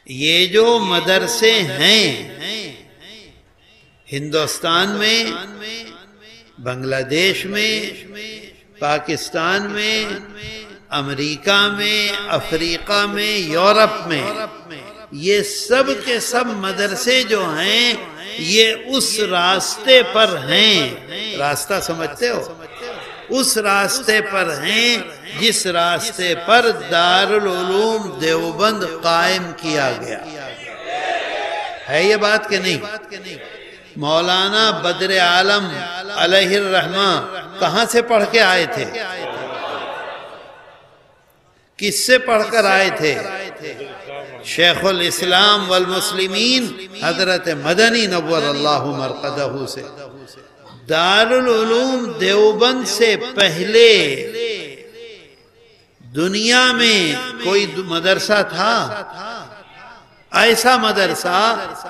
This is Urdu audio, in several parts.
یہ جو مدرسے ہیں ہندوستان میں، بنگلہ دیش میں، پاکستان میں، امریکہ میں، افریقہ میں، یورپ میں، یہ سب کے سب مدرسے جو ہیں یہ اس راستے پر ہیں۔ راستہ سمجھتے ہو؟ اس راستے پر ہیں جس راستے پر دارالعلوم دیوبند قائم کیا گیا ہے۔ یہ بات کہ نہیں؟ مولانا بدر عالم علیہ الرحمہ کہاں سے پڑھ کے آئے تھے؟ کس سے پڑھ کر آئے تھے؟ شیخ الاسلام والمسلمین حضرت مدنی نور اللہ مرقدہ سے۔ دارالعلوم دیوبند سے پہلے دنیا میں کوئی مدرسہ تھا؟ ایسا مدرسہ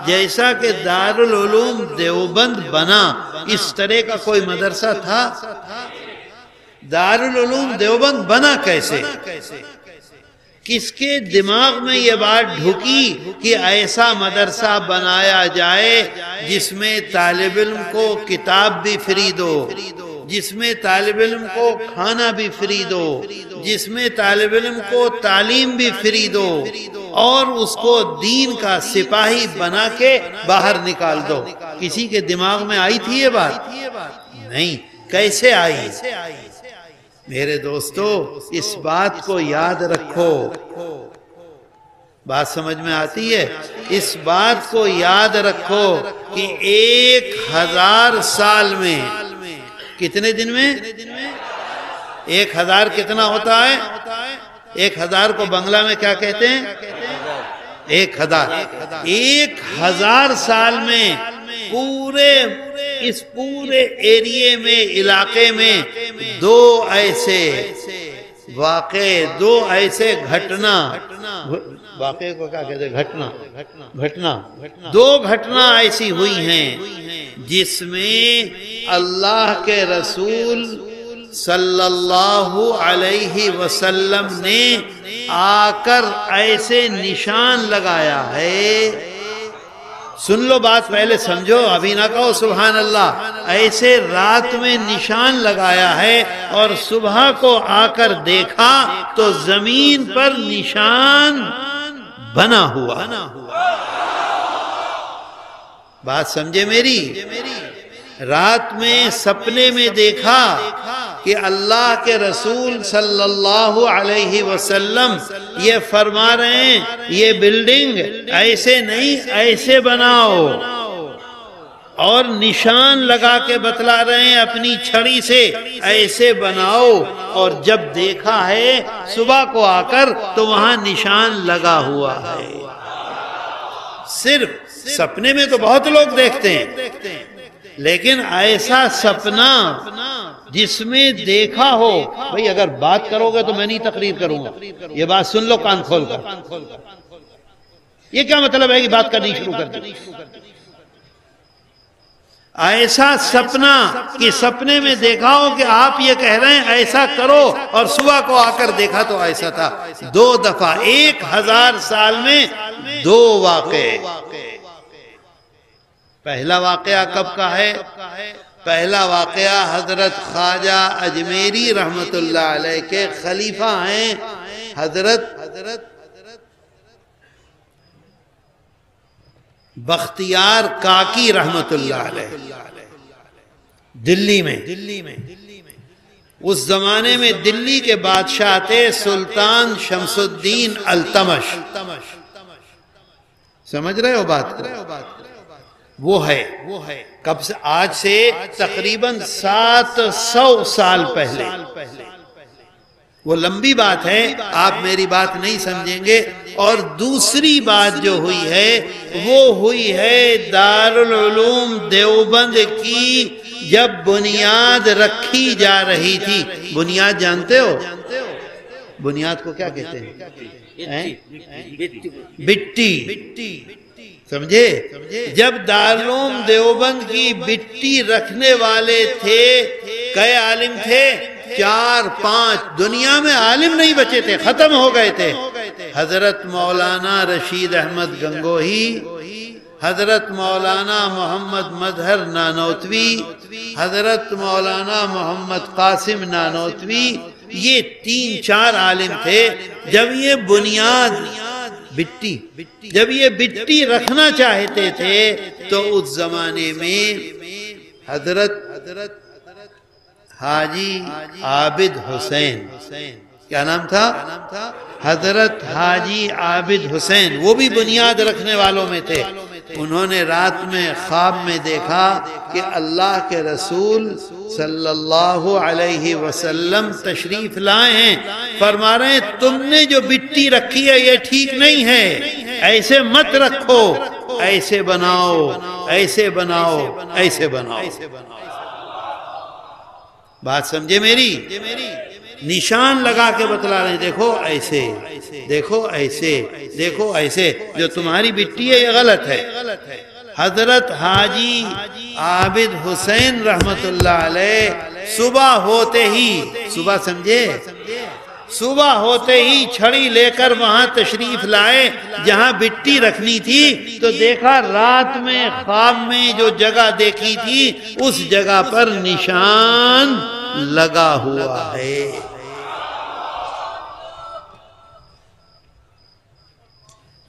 جیسا کہ دارالعلوم دیوبند بنا، اس طرح کا کوئی مدرسہ تھا؟ دارالعلوم دیوبند بنا کیسے؟ کس کے دماغ میں یہ بات ڈھکی کہ ایسا مدرسہ بنایا جائے جس میں طالب علم کو کتاب بھی فری دو، جس میں طالب علم کو کھانا بھی فری دو، جس میں طالب علم کو تعلیم بھی فری دو، اور اس کو دین کا سپاہی بنا کے باہر نکال دو؟ کسی کے دماغ میں آئی تھی یہ بات؟ نہیں۔ کیسے آئی؟ میرے دوستو اس بات کو یاد رکھو۔ بات سمجھ میں آتی ہے؟ اس بات کو یاد رکھو کہ 1000 سال میں، کتنے دن میں؟ 1000 کتنا ہوتا ہے؟ 1000 کو بنگلہ میں کیا کہتے ہیں؟ 1000 سال میں اس پورے ایریے میں، علاقے میں دو ایسے واقعے، دو ایسے گھٹنا، واقعے کو کیا کہتے ہیں؟ گھٹنا، دو گھٹنا ایسی ہوئی ہیں جس میں اللہ کے رسول صلی اللہ علیہ وسلم نے آ کر ایسے نشان لگایا ہے۔ سن لو بات، پہلے سمجھو، ابھی نہ کہو سبحان اللہ۔ ایسے رات میں نشان لگایا ہے اور صبح کو آ کر دیکھا تو زمین پر نشان بنا ہوا۔ بات سمجھے میری؟ رات میں سپنے میں دیکھا کہ اللہ کے رسول صلی اللہ علیہ وسلم یہ فرما رہے ہیں یہ بلڈنگ ایسے نہیں ایسے بناؤ، اور نشان لگا کے بتلا رہے ہیں اپنی چھڑی سے ایسے بناؤ، اور جب دیکھا ہے صبح کو آ کر تو وہاں نشان لگا ہوا ہے۔ صرف سپنے میں تو بہت لوگ دیکھتے ہیں، لیکن ایسا سپنا جس میں دیکھا ہو، بھئی اگر بات کرو گے تو میں نہیں تقریر کروں گا، یہ بات سن لو کان کھول کر۔ یہ کیا مطلب ہے کہ بات کرنی شروع کر دیں؟ ایسا سپنا کہ سپنے میں دیکھا ہو کہ آپ یہ کہہ رہے ہیں ایسا کرو، اور صبح کو آ کر دیکھا تو ایسا تھا۔ 2 دفعہ 1000 سال میں 2 واقعے۔ پہلا واقعہ کب کا ہے؟ پہلا واقعہ حضرت خواجہ اجمیری رحمت اللہ علیہ کے خلیفہ ہیں حضرت بختیار کاکی رحمت اللہ علیہ، دلی میں۔ اس زمانے میں دلی کے بادشاہ تھے سلطان شمس الدین التمش۔ سمجھ رہے ہو بات کو؟ وہ ہے کب سے؟ آج سے تقریباً 700 سال پہلے۔ وہ لمبی بات ہے، آپ میری بات نہیں سمجھیں گے۔ اور دوسری بات جو ہوئی ہے وہ ہوئی ہے دارالعلوم دیوبند کی جب بنیاد رکھی جا رہی تھی۔ بنیاد جانتے ہو؟ بنیاد کو کیا کہتے ہیں؟ بٹی۔ سمجھے؟ جب دارالعلوم دیوبند کی بٹی رکھنے والے تھے، کئے عالم تھے؟ 4-5۔ دنیا میں عالم نہیں بچے تھے، ختم ہو گئے تھے۔ حضرت مولانا رشید احمد گنگوہی، حضرت مولانا محمد مظہر نانوتوی، حضرت مولانا محمد قاسم نانوتوی، یہ 3-4 عالم تھے۔ جب یہ بنیاد جب یہ بٹی رکھنا چاہتے تھے تو اس زمانے میں حضرت حاجی عابد حسین، کیا نام تھا؟ حضرت حاجی عابد حسین، وہ بھی بنیاد رکھنے والوں میں تھے۔ انہوں نے رات میں خواب میں دیکھا کہ اللہ کے رسول صلی اللہ علیہ وسلم تشریف لائے ہیں، فرما رہے ہیں تم نے جو بٹی رکھی ہے یہ ٹھیک نہیں ہے، ایسے مت رکھو، ایسے بناؤ، ایسے بناؤ، ایسے بناؤ۔ بات سمجھے میری؟ نشان لگا کے بتلا رہے ہیں، دیکھو ایسے، دیکھو ایسے، دیکھو ایسے، جو تمہاری بٹی ہے یہ غلط ہے۔ حضرت حاجی عابد حسین رحمت اللہ علیہ صبح ہوتے ہی، صبح سمجھے، صبح ہوتے ہی چھڑی لے کر وہاں تشریف لائے جہاں بٹی رکھنی تھی، تو دیکھا رات میں خواب میں جو جگہ دیکھی تھی اس جگہ پر نشان لگا ہوا ہے۔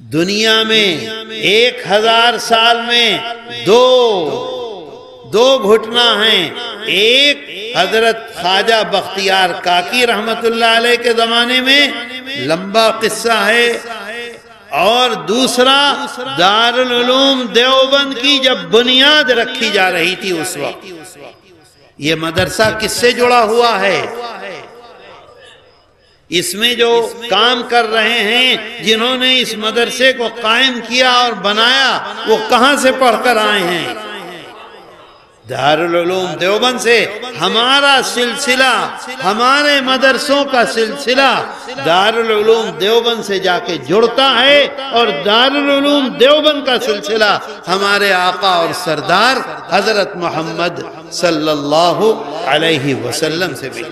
دنیا میں 1000 سال میں دو گھٹنا ہیں، ایک حضرت خواجہ بختیار کاکی رحمت اللہ علیہ کے زمانے میں لمبا قصہ ہے، اور دوسرا دارالعلوم دیوبند کی جب بنیاد رکھی جا رہی تھی اس وقت۔ یہ مدرسہ کس سے جڑا ہوا ہے؟ اس میں جو کام کر رہے ہیں، جنہوں نے اس مدرسے کو قائم کیا اور بنایا، وہ کہاں سے پڑھ کر آئے ہیں؟ دارالعلوم دیوبند سے۔ ہمارا سلسلہ، ہمارے مدرسوں کا سلسلہ دارالعلوم دیوبند سے جا کے جڑتا ہے، اور دارالعلوم دیوبند کا سلسلہ ہمارے آقا اور سردار حضرت محمد صلی اللہ علیہ وسلم سے بھی۔